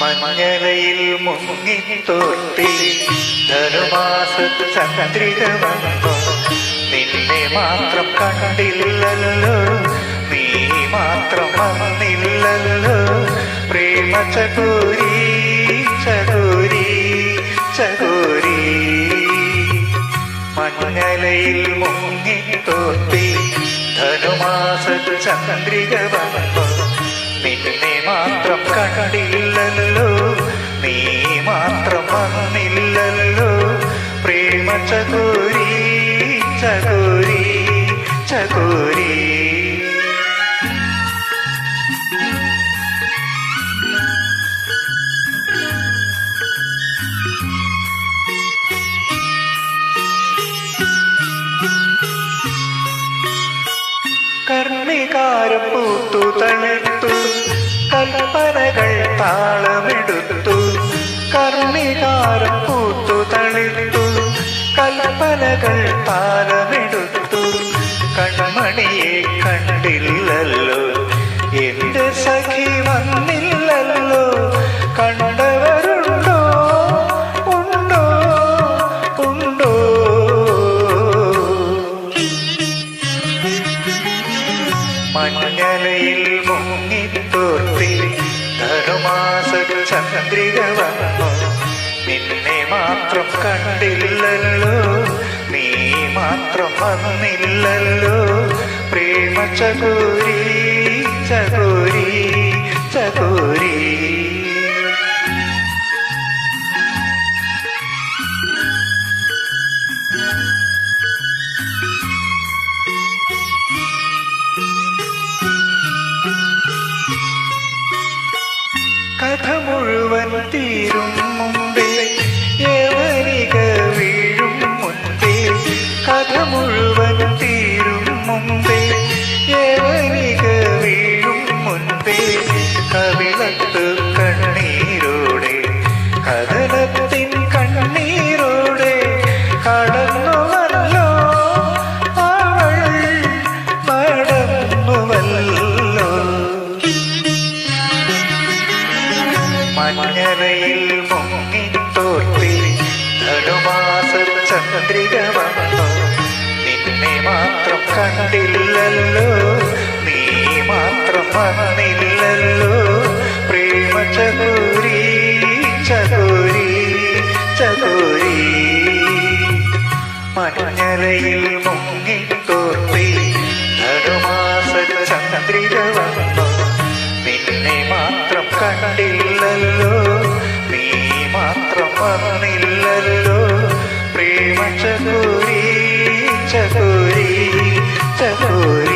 മഞ്ഞലയിൽ മുങ്ങിത്തോർത്തി ധനുമാസ ചന്ദ്രിക വന്നു. നിന്നെ മാത്രം കണ്ടില്ലല്ലോ, നീ മാത്രം വന്നില്ലല്ലോ. പ്രേമ ചകോരി ചകോരി ചകോരി. മഞ്ഞലയിൽ മുങ്ങിത്തോർത്തി ധനുമാസ ചന്ദ്രിക വന്നു. നിന്നെ മാത്രം കണ്ടില്ലല്ലോ, നീ മാത്രം വന്നില്ലല്ലോ. പ്രേമ ചകോരി ചകോരി ചകോരി. കർണികാരം പൂത്തു തളിർത്തു, കൽപ്പനകൾ താളമെടുത്തു. കർണികാരം പൂത്തു തളിർത്തു, കൽപ്പനകൾ താളമെടുത്തു. കൺമണിയെ കണ്ടില്ലല്ലോ, എന്റെ സഖി വന്നില്ലല്ലോ. കണ്ടവരുണ്ടോ ഉണ്ടോ ഉണ്ടോ? മഞ്ഞലയിൽ മുങ്ങിത്തോർത്തി ധനുമാസ ചന്ദ്രിക വന്നു. നിന്നെ മാത്രം കണ്ടില്ലല്ലോ, നീ മാത്രം വന്നില്ലല്ലോ. പ്രേമ ചകോരി ചകോരി ചകോരി. കഥ മുഴുവൻ തീരും മുമ്പേ യവനിക വീഴും മുൻപേ. കഥ മുഴുവൻ തീരും മുമ്പേ യവനിക വീഴും മുൻപേ. കവിളത്ത് കണ്ണീരോടെ കഥനത്തിൻ കണ്ണീരോടെ കടന്നുവല്ലോ അവൾ നടന്നുവല്ലോ. മഞ്ഞലയിൽ മുങ്ങിത്തോർത്തി ധനുമാസ ചന്ദ്രിക വന്നു. നിന്നെ മാത്രം കണ്ടില്ലല്ലോ, നീ മാത്രം വന്നില്ലല്ലോ. പ്രേമ ചകോരി ചകോരി ചകോരി. മഞ്ഞലയിൽ മുങ്ങിത്തോർത്തി ധനുമാസ ചന്ദ്രിക വന്നു. നിന്നെ മാത്രം കണ്ടില്ലല്ലോ, നീ മാത്രം വന്നില്ലല്ലോ. പ്രേമ ചകോരി ചകോരി ചകോരി.